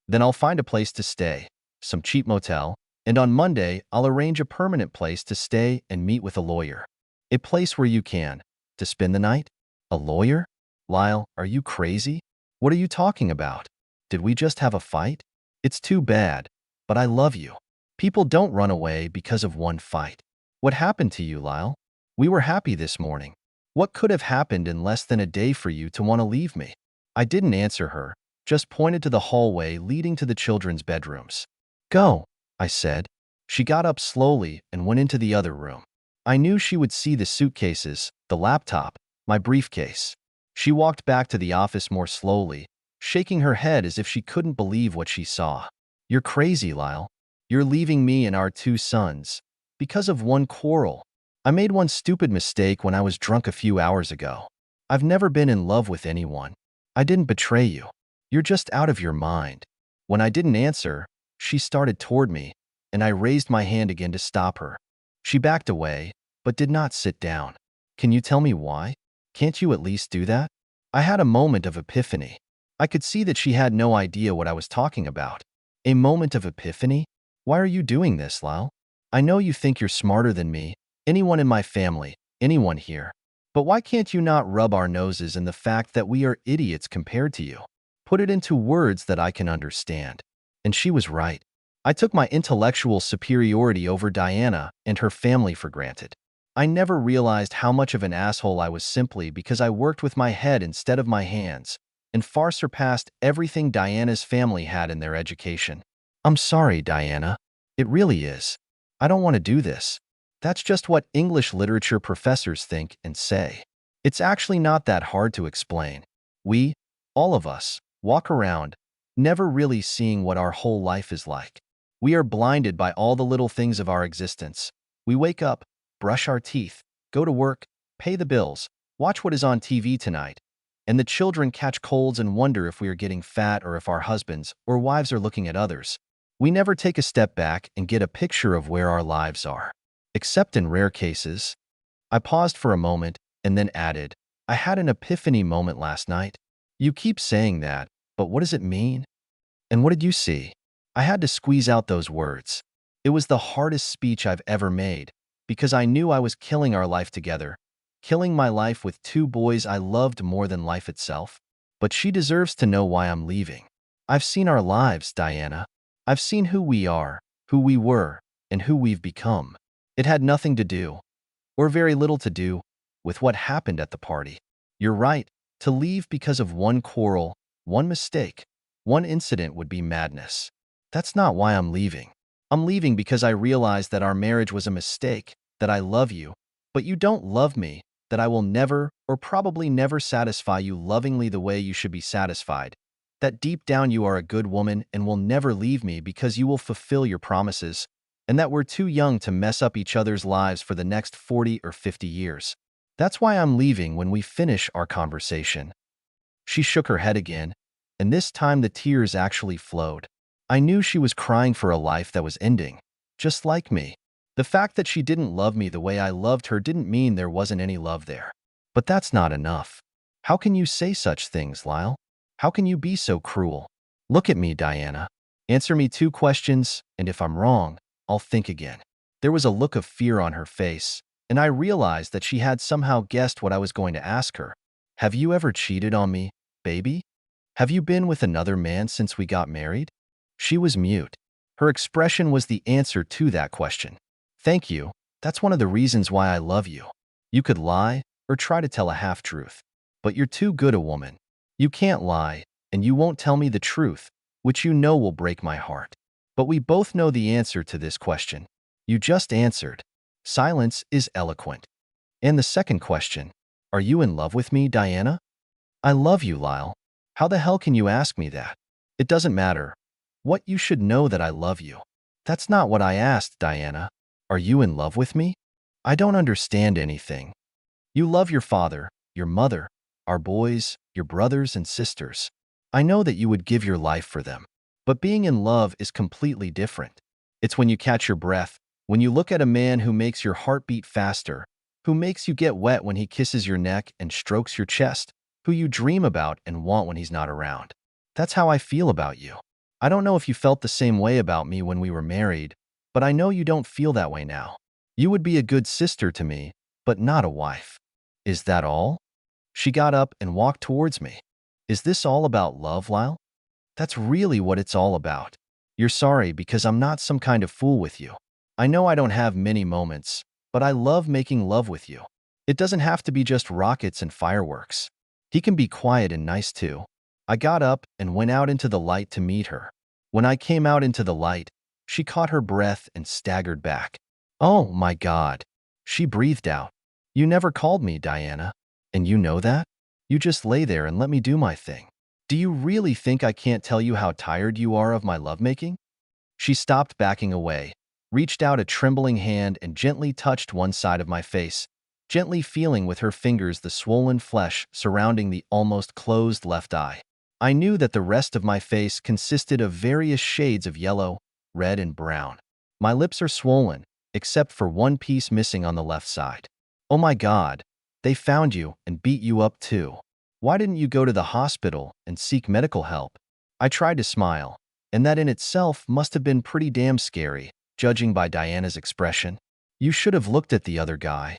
Then I'll find a place to stay, some cheap motel, and on Monday I'll arrange a permanent place to stay and meet with a lawyer. A place where you can, to spend the night? A lawyer? Lyle, are you crazy? What are you talking about? Did we just have a fight? It's too bad, but I love you. People don't run away because of one fight. What happened to you, Lyle? We were happy this morning. What could have happened in less than a day for you to want to leave me? I didn't answer her, just pointed to the hallway leading to the children's bedrooms. Go, I said. She got up slowly and went into the other room. I knew she would see the suitcases, the laptop, my briefcase. She walked back to the office more slowly, shaking her head as if she couldn't believe what she saw. You're crazy, Lyle. You're leaving me and our 2 sons. Because of one quarrel. I made one stupid mistake when I was drunk a few hours ago. I've never been in love with anyone. I didn't betray you. You're just out of your mind. When I didn't answer, she started toward me, and I raised my hand again to stop her. She backed away, but did not sit down. Can you tell me why? Can't you at least do that? I had a moment of epiphany. I could see that she had no idea what I was talking about. A moment of epiphany? Why are you doing this, Lyle? I know you think you're smarter than me, anyone in my family, anyone here. But why can't you not rub our noses in the fact that we are idiots compared to you? Put it into words that I can understand. And she was right. I took my intellectual superiority over Diana and her family for granted. I never realized how much of an asshole I was simply because I worked with my head instead of my hands, and far surpassed everything Diana's family had in their education. I'm sorry, Diana. It really is. I don't want to do this. That's just what English literature professors think and say. It's actually not that hard to explain. We, all of us, walk around, never really seeing what our whole life is like. We are blinded by all the little things of our existence. We wake up, brush our teeth, go to work, pay the bills, watch what is on TV tonight, and the children catch colds and wonder if we are getting fat or if our husbands or wives are looking at others. We never take a step back and get a picture of where our lives are. Except in rare cases. I paused for a moment and then added, I had an epiphany moment last night. You keep saying that, but what does it mean? And what did you see? I had to squeeze out those words. It was the hardest speech I've ever made, because I knew I was killing our life together, killing my life with 2 boys I loved more than life itself. But she deserves to know why I'm leaving. I've seen our lives, Diana. I've seen who we are, who we were, and who we've become. It had nothing to do, or very little to do, with what happened at the party. You're right, to leave because of one quarrel, one mistake, one incident would be madness. That's not why I'm leaving. I'm leaving because I realized that our marriage was a mistake, that I love you, but you don't love me, that I will never or probably never satisfy you lovingly the way you should be satisfied, that deep down you are a good woman and will never leave me because you will fulfill your promises, and that we're too young to mess up each other's lives for the next 40 or 50 years. That's why I'm leaving when we finish our conversation. She shook her head again, and this time the tears actually flowed. I knew she was crying for a life that was ending, just like me. The fact that she didn't love me the way I loved her didn't mean there wasn't any love there. But that's not enough. How can you say such things, Lyle? How can you be so cruel? Look at me, Diana. Answer me 2 questions, and if I'm wrong, I'll think again. There was a look of fear on her face, and I realized that she had somehow guessed what I was going to ask her. Have you ever cheated on me, baby? Have you been with another man since we got married? She was mute. Her expression was the answer to that question. Thank you. That's one of the reasons why I love you. You could lie or try to tell a half-truth, but you're too good a woman. You can't lie, and you won't tell me the truth, which you know will break my heart. But we both know the answer to this question. You just answered. Silence is eloquent. And the second question, are you in love with me, Diana? I love you, Lyle. How the hell can you ask me that? It doesn't matter. What you should know that I love you. That's not what I asked, Diana. Are you in love with me? I don't understand anything. You love your father, your mother, our boys, your brothers and sisters. I know that you would give your life for them. But being in love is completely different. It's when you catch your breath, when you look at a man who makes your heart beat faster, who makes you get wet when he kisses your neck and strokes your chest, who you dream about and want when he's not around. That's how I feel about you. I don't know if you felt the same way about me when we were married, but I know you don't feel that way now. You would be a good sister to me, but not a wife. Is that all? She got up and walked towards me. Is this all about love, Lyle? That's really what it's all about. You're sorry because I'm not some kind of fool with you. I know I don't have many moments, but I love making love with you. It doesn't have to be just rockets and fireworks. He can be quiet and nice too. I got up and went out into the light to meet her. When I came out into the light, she caught her breath and staggered back. Oh my God. She breathed out. You never called me, Diana. And you know that? You just lay there and let me do my thing. Do you really think I can't tell you how tired you are of my lovemaking? She stopped backing away, reached out a trembling hand and gently touched one side of my face, gently feeling with her fingers the swollen flesh surrounding the almost closed left eye. I knew that the rest of my face consisted of various shades of yellow, red, and brown. My lips are swollen, except for one piece missing on the left side. Oh my God, they found you and beat you up too. Why didn't you go to the hospital and seek medical help? I tried to smile, and that in itself must have been pretty damn scary, judging by Diana's expression. You should have looked at the other guy.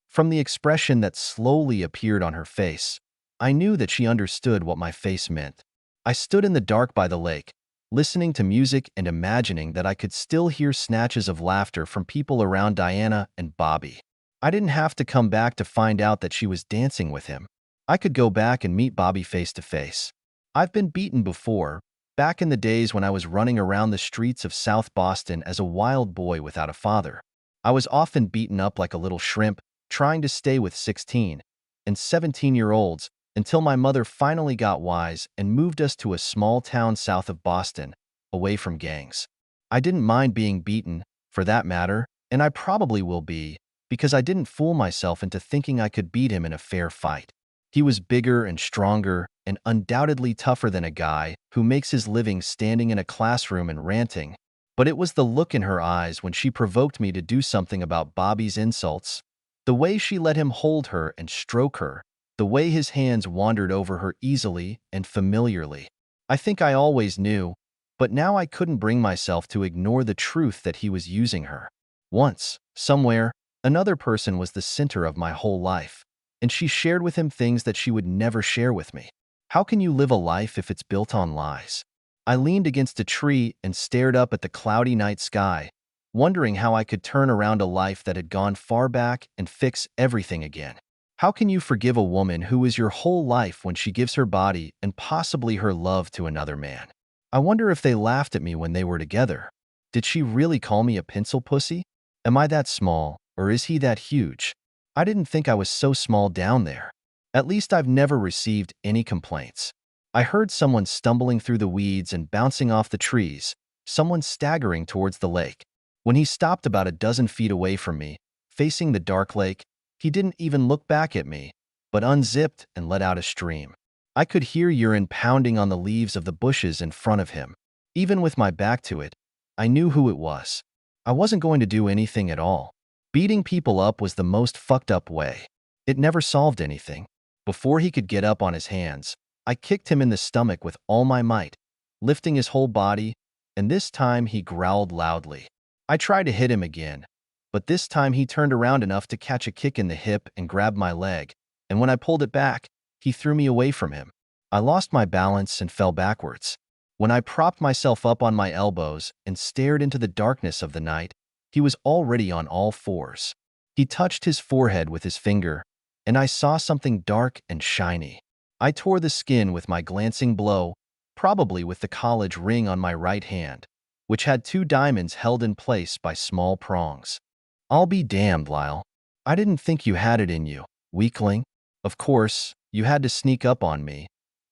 From the expression that slowly appeared on her face, I knew that she understood what my face meant. I stood in the dark by the lake, listening to music and imagining that I could still hear snatches of laughter from people around Diana and Bobby. I didn't have to come back to find out that she was dancing with him. I could go back and meet Bobby face to face. I've been beaten before, back in the days when I was running around the streets of South Boston as a wild boy without a father. I was often beaten up like a little shrimp, trying to stay with 16 and 17-year-olds until my mother finally got wise and moved us to a small town south of Boston, away from gangs. I didn't mind being beaten, for that matter, and I probably will be, because I didn't fool myself into thinking I could beat him in a fair fight. He was bigger and stronger and undoubtedly tougher than a guy who makes his living standing in a classroom and ranting. But it was the look in her eyes when she provoked me to do something about Bobby's insults, the way she let him hold her and stroke her, the way his hands wandered over her easily and familiarly. I think I always knew, but now I couldn't bring myself to ignore the truth that he was using her. Once, somewhere, another person was the center of my whole life, and she shared with him things that she would never share with me. How can you live a life if it's built on lies? I leaned against a tree and stared up at the cloudy night sky, wondering how I could turn around a life that had gone far back and fix everything again. How can you forgive a woman who is your whole life when she gives her body and possibly her love to another man? I wonder if they laughed at me when they were together. Did she really call me a pencil pussy? Am I that small, or is he that huge? I didn't think I was so small down there. At least I've never received any complaints. I heard someone stumbling through the weeds and bouncing off the trees, someone staggering towards the lake. When he stopped about a dozen feet away from me, facing the dark lake, he didn't even look back at me, but unzipped and let out a stream. I could hear urine pounding on the leaves of the bushes in front of him. Even with my back to it, I knew who it was. I wasn't going to do anything at all. Beating people up was the most fucked up way. It never solved anything. Before he could get up on his hands, I kicked him in the stomach with all my might, lifting his whole body, and this time he growled loudly. I tried to hit him again, but this time he turned around enough to catch a kick in the hip and grab my leg, and when I pulled it back, he threw me away from him. I lost my balance and fell backwards. When I propped myself up on my elbows and stared into the darkness of the night, he was already on all fours. He touched his forehead with his finger, and I saw something dark and shiny. I tore the skin with my glancing blow, probably with the college ring on my right hand, which had 2 diamonds held in place by small prongs. I'll be damned, Lyle. I didn't think you had it in you, weakling. Of course, you had to sneak up on me,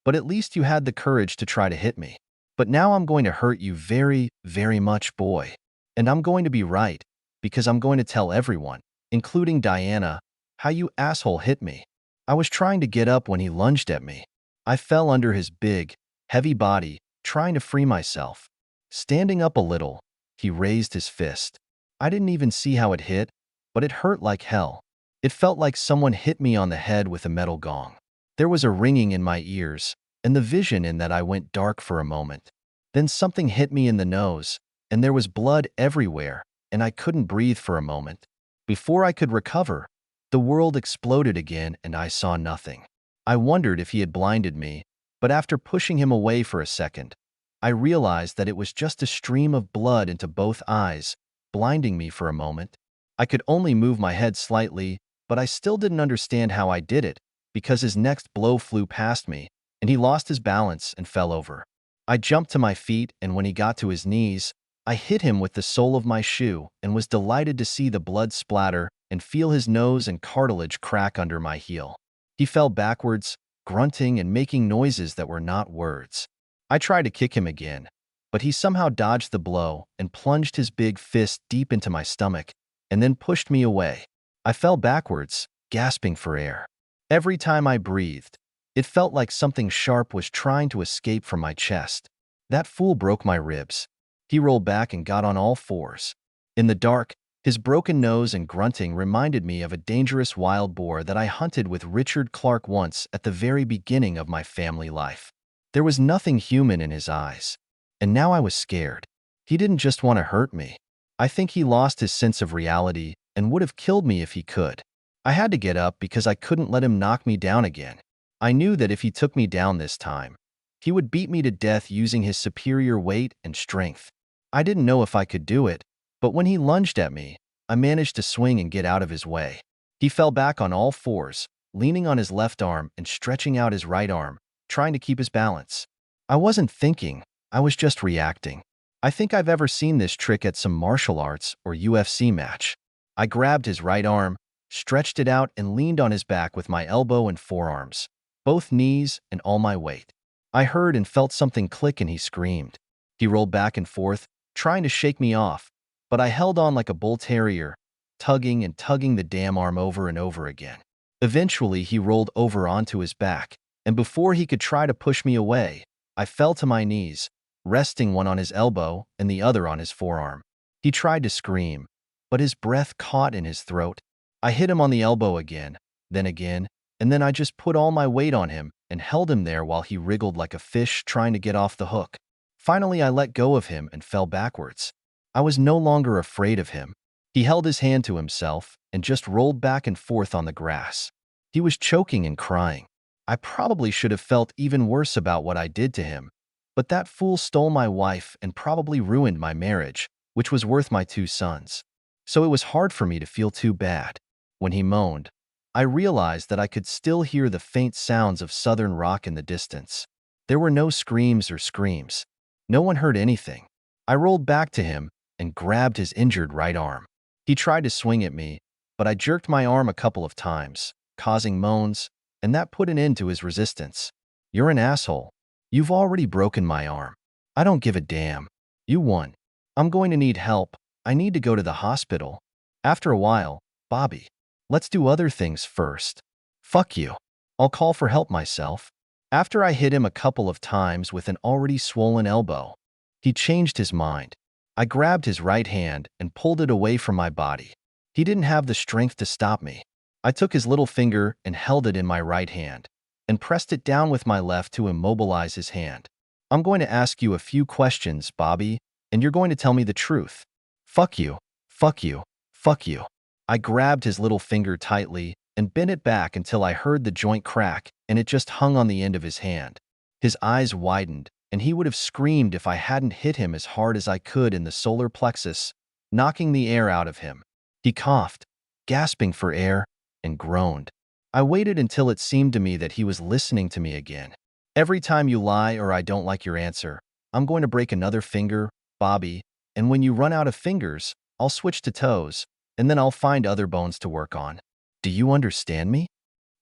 but at least you had the courage to try to hit me. But now I'm going to hurt you very, very much, boy. And I'm going to be right, because I'm going to tell everyone, including Diana, how you asshole hit me. I was trying to get up when he lunged at me. I fell under his big, heavy body, trying to free myself. Standing up a little, he raised his fist. I didn't even see how it hit, but it hurt like hell. It felt like someone hit me on the head with a metal gong. There was a ringing in my ears, and the vision in that I went dark for a moment. Then something hit me in the nose, and there was blood everywhere, and I couldn't breathe for a moment. Before I could recover, the world exploded again and I saw nothing. I wondered if he had blinded me, but after pushing him away for a second, I realized that it was just a stream of blood into both eyes, blinding me for a moment. I could only move my head slightly, but I still didn't understand how I did it, because his next blow flew past me, and he lost his balance and fell over. I jumped to my feet, and when he got to his knees, I hit him with the sole of my shoe and was delighted to see the blood splatter and feel his nose and cartilage crack under my heel. He fell backwards, grunting and making noises that were not words. I tried to kick him again, but he somehow dodged the blow and plunged his big fist deep into my stomach and then pushed me away. I fell backwards, gasping for air. Every time I breathed, it felt like something sharp was trying to escape from my chest. That fool broke my ribs. He rolled back and got on all fours. In the dark, his broken nose and grunting reminded me of a dangerous wild boar that I hunted with Richard Clark once at the very beginning of my family life. There was nothing human in his eyes, and now I was scared. He didn't just want to hurt me. I think he lost his sense of reality and would have killed me if he could. I had to get up because I couldn't let him knock me down again. I knew that if he took me down this time, he would beat me to death using his superior weight and strength. I didn't know if I could do it, but when he lunged at me, I managed to swing and get out of his way. He fell back on all fours, leaning on his left arm and stretching out his right arm, trying to keep his balance. I wasn't thinking, I was just reacting. I think I've ever seen this trick at some martial arts or UFC match. I grabbed his right arm, stretched it out and leaned on his back with my elbow and forearms, both knees and all my weight. I heard and felt something click and he screamed. He rolled back and forth, trying to shake me off, but I held on like a bull terrier, tugging and tugging the damn arm over and over again. Eventually, he rolled over onto his back, and before he could try to push me away, I fell to my knees, resting one on his elbow and the other on his forearm. He tried to scream, but his breath caught in his throat. I hit him on the elbow again, and then I just put all my weight on him and held him there while he wriggled like a fish trying to get off the hook. Finally, I let go of him and fell backwards. I was no longer afraid of him. He held his hand to himself and just rolled back and forth on the grass. He was choking and crying. I probably should have felt even worse about what I did to him, but that fool stole my wife and probably ruined my marriage, which was worth my 2 sons. So it was hard for me to feel too bad. When he moaned, I realized that I could still hear the faint sounds of southern rock in the distance. There were no screams or screams. No one heard anything. I rolled back to him, and grabbed his injured right arm. He tried to swing at me, but I jerked my arm a couple of times, causing moans, and that put an end to his resistance. "You're an asshole. You've already broken my arm. I don't give a damn. You won. I'm going to need help. I need to go to the hospital." After a while, "Bobby, let's do other things first." "Fuck you. I'll call for help myself." After I hit him a couple of times with an already swollen elbow, he changed his mind. I grabbed his right hand and pulled it away from my body. He didn't have the strength to stop me. I took his little finger and held it in my right hand, and pressed it down with my left to immobilize his hand. "I'm going to ask you a few questions, Bobby, and you're going to tell me the truth." "Fuck you, fuck you, fuck you." I grabbed his little finger tightly and bent it back until I heard the joint crack and it just hung on the end of his hand. His eyes widened, and he would have screamed if I hadn't hit him as hard as I could in the solar plexus, knocking the air out of him. He coughed, gasping for air, and groaned. I waited until it seemed to me that he was listening to me again. "Every time you lie or I don't like your answer, I'm going to break another finger, Bobby, and when you run out of fingers, I'll switch to toes, and then I'll find other bones to work on. Do you understand me?"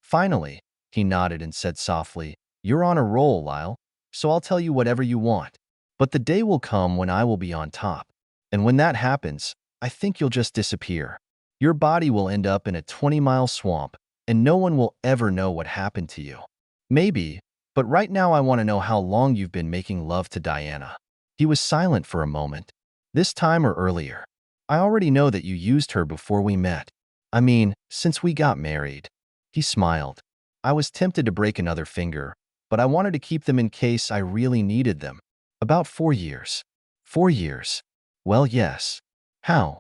Finally, he nodded and said softly, "You're on a roll, Lyle, so I'll tell you whatever you want. But the day will come when I will be on top. And when that happens, I think you'll just disappear. Your body will end up in a 20-mile swamp, and no one will ever know what happened to you. Maybe, but right now I want to know how long you've been making love to Diana." He was silent for a moment. "This time or earlier? I already know that you used her before we met. I mean, since we got married." He smiled. "I was tempted to break another finger, but I wanted to keep them in case I really needed them. About 4 years." 4 years? Well, yes. How?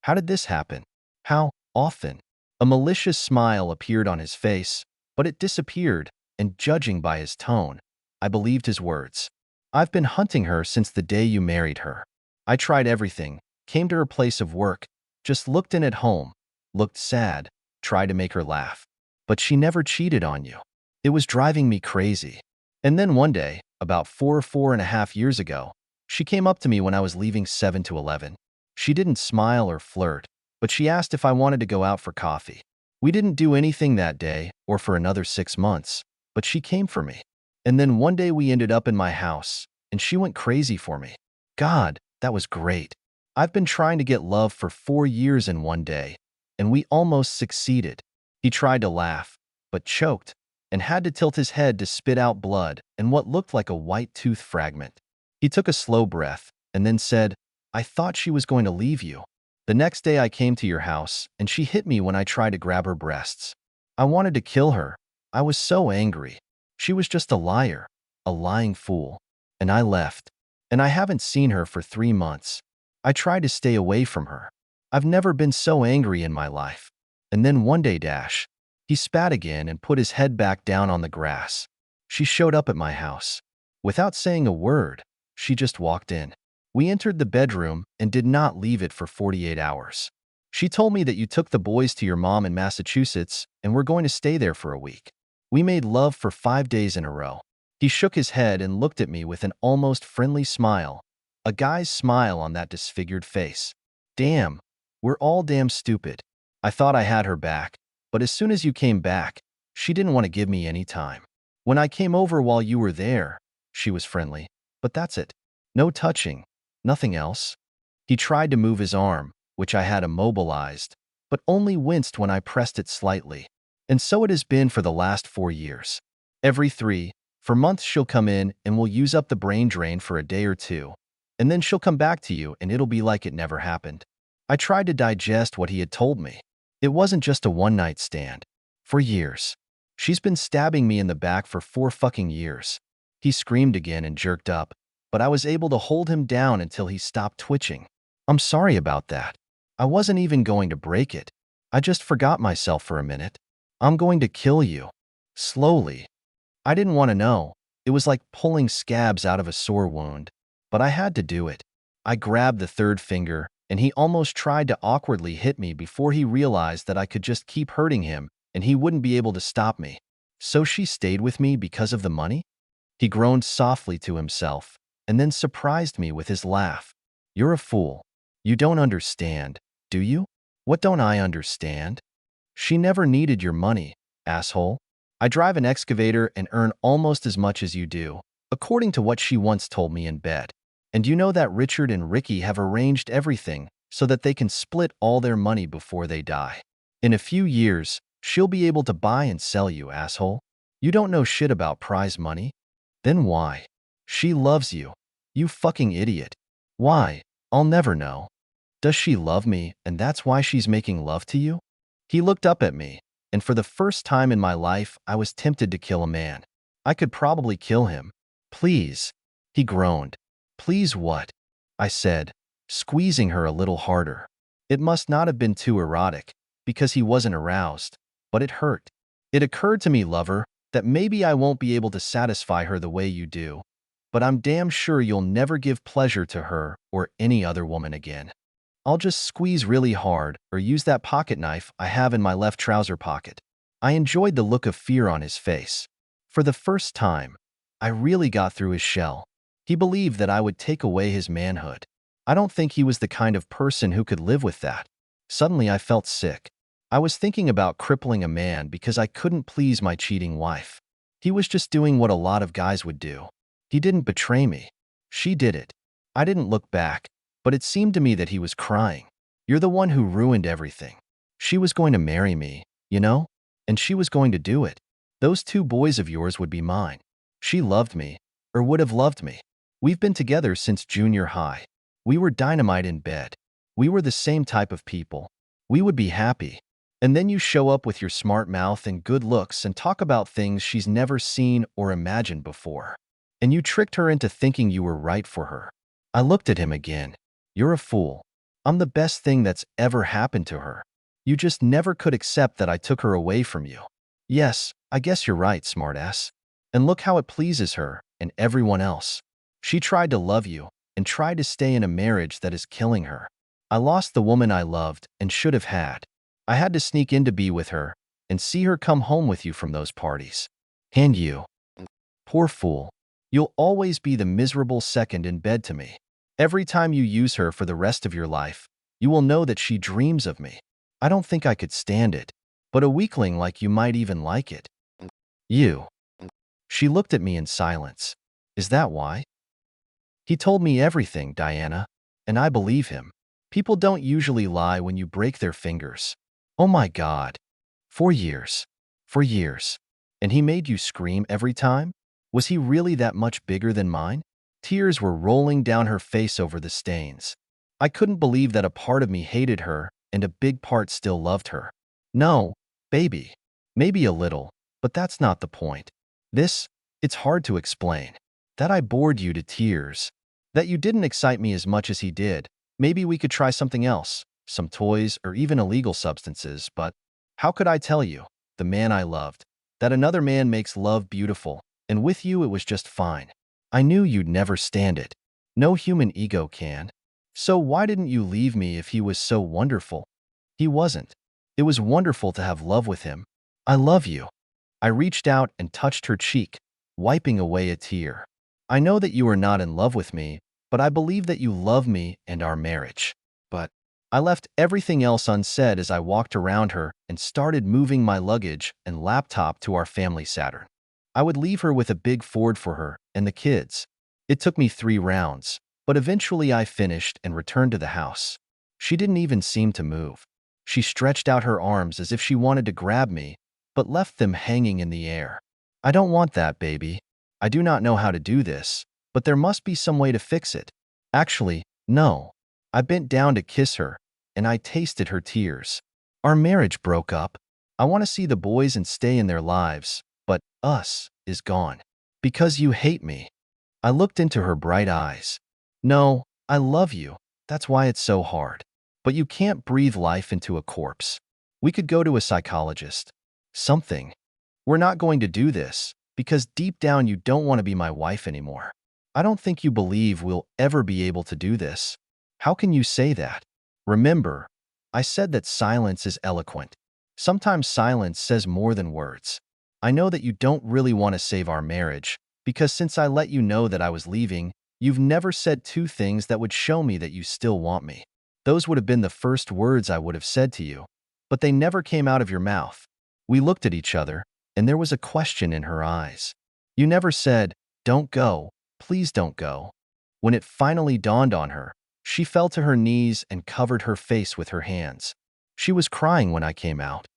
How did this happen? How often? A malicious smile appeared on his face, but it disappeared, and judging by his tone, I believed his words. "I've been hunting her since the day you married her. I tried everything, came to her place of work, just looked in at home, looked sad, tried to make her laugh. But she never cheated on you. It was driving me crazy. And then one day, about 4.5 years ago, she came up to me when I was leaving 7 to 11. She didn't smile or flirt, but she asked if I wanted to go out for coffee. We didn't do anything that day or for another 6 months, but she came for me. And then one day we ended up in my house, and she went crazy for me. God, that was great. I've been trying to get love for 4 years in one day, and we almost succeeded." He tried to laugh, but choked, and had to tilt his head to spit out blood and what looked like a white tooth fragment. He took a slow breath, and then said, "I thought she was going to leave you. The next day I came to your house, and she hit me when I tried to grab her breasts. I wanted to kill her. I was so angry. She was just a liar, a lying fool. And I left. And I haven't seen her for 3 months. I tried to stay away from her. I've never been so angry in my life. And then one day, he spat again and put his head back down on the grass. She showed up at my house. Without saying a word, she just walked in. We entered the bedroom and did not leave it for 48 hours. She told me that you took the boys to your mom in Massachusetts and were going to stay there for a week. We made love for 5 days in a row." He shook his head and looked at me with an almost friendly smile, a guy's smile on that disfigured face. "Damn, we're all damn stupid. I thought I had her back, but as soon as you came back, she didn't want to give me any time. When I came over while you were there, she was friendly, but that's it. No touching, nothing else." He tried to move his arm, which I had immobilized, but only winced when I pressed it slightly. "And so it has been for the last 4 years. Every 3, for months she'll come in and we'll use up the brain drain for a day or 2, and then she'll come back to you and it'll be like it never happened." I tried to digest what he had told me. It wasn't just a one-night stand. For years. She's been stabbing me in the back for 4 fucking years. He screamed again and jerked up, but I was able to hold him down until he stopped twitching. "I'm sorry about that. I wasn't even going to break it. I just forgot myself for a minute. I'm going to kill you. Slowly." I didn't want to know. It was like pulling scabs out of a sore wound, but I had to do it. I grabbed the 3rd finger, and he almost tried to awkwardly hit me before he realized that I could just keep hurting him and he wouldn't be able to stop me. "So she stayed with me because of the money?" He groaned softly to himself and then surprised me with his laugh. "You're a fool. You don't understand, do you? What don't I understand? She never needed your money, asshole. I drive an excavator and earn almost as much as you do, according to what she once told me in bed. And you know that Richard and Ricky have arranged everything so that they can split all their money before they die. In a few years, she'll be able to buy and sell you, asshole. You don't know shit about prize money? Then why? She loves you. You fucking idiot. Why? I'll never know. Does she love me and that's why she's making love to you? He looked up at me, and for the first time in my life, I was tempted to kill a man. I could probably kill him. Please. He groaned. Please what? I said, squeezing her a little harder. It must not have been too erotic, because he wasn't aroused, but it hurt. It occurred to me, lover, that maybe I won't be able to satisfy her the way you do, but I'm damn sure you'll never give pleasure to her or any other woman again. I'll just squeeze really hard or use that pocket knife I have in my left trouser pocket. I enjoyed the look of fear on his face. For the first time, I really got through his shell. He believed that I would take away his manhood. I don't think he was the kind of person who could live with that. Suddenly, I felt sick. I was thinking about crippling a man because I couldn't please my cheating wife. He was just doing what a lot of guys would do. He didn't betray me. She did it. I didn't look back, but it seemed to me that he was crying. You're the one who ruined everything. She was going to marry me, you know? And she was going to do it. Those 2 boys of yours would be mine. She loved me, or would have loved me. We've been together since junior high. We were dynamite in bed. We were the same type of people. We would be happy. And then you show up with your smart mouth and good looks and talk about things she's never seen or imagined before. And you tricked her into thinking you were right for her. I looked at him again. You're a fool. I'm the best thing that's ever happened to her. You just never could accept that I took her away from you. Yes, I guess you're right, smartass. And look how it pleases her and everyone else. She tried to love you and tried to stay in a marriage that is killing her. I lost the woman I loved and should have had. I had to sneak in to be with her and see her come home with you from those parties. And you. Poor fool. You'll always be the miserable second in bed to me. Every time you use her for the rest of your life, you will know that she dreams of me. I don't think I could stand it, but a weakling like you might even like it. You. She looked at me in silence. Is that why? He told me everything, Diana, and I believe him. People don't usually lie when you break their fingers. Oh my God. 4 years. 4 years. And he made you scream every time? Was he really that much bigger than mine? Tears were rolling down her face over the stains. I couldn't believe that a part of me hated her and a big part still loved her. No, baby. Maybe a little, but that's not the point. It's hard to explain. That I bored you to tears. That you didn't excite me as much as he did. Maybe we could try something else, some toys or even illegal substances, but how could I tell you, the man I loved, that another man makes love beautiful, and with you it was just fine. I knew you'd never stand it. No human ego can. So why didn't you leave me if he was so wonderful? He wasn't. It was wonderful to have love with him. I love you. I reached out and touched her cheek, wiping away a tear. I know that you are not in love with me, but I believe that you love me and our marriage. But I left everything else unsaid as I walked around her and started moving my luggage and laptop to our family Saturn. I would leave her with a big Ford for her and the kids. It took me 3 rounds, but eventually I finished and returned to the house. She didn't even seem to move. She stretched out her arms as if she wanted to grab me, but left them hanging in the air. I don't want that, baby. I do not know how to do this, but there must be some way to fix it. Actually, no. I bent down to kiss her, and I tasted her tears. Our marriage broke up. I want to see the boys and stay in their lives, but us is gone. Because you hate me. I looked into her bright eyes. No, I love you. That's why it's so hard. But you can't breathe life into a corpse. We could go to a psychologist. Something. We're not going to do this, because deep down you don't want to be my wife anymore. I don't think you believe we'll ever be able to do this. How can you say that? Remember, I said that silence is eloquent. Sometimes silence says more than words. I know that you don't really want to save our marriage, because since I let you know that I was leaving, you've never said 2 things that would show me that you still want me. Those would have been the first words I would have said to you, but they never came out of your mouth. We looked at each other, and there was a question in her eyes. You never said, "Don't go, please don't go." When it finally dawned on her, she fell to her knees and covered her face with her hands. She was crying when I came out.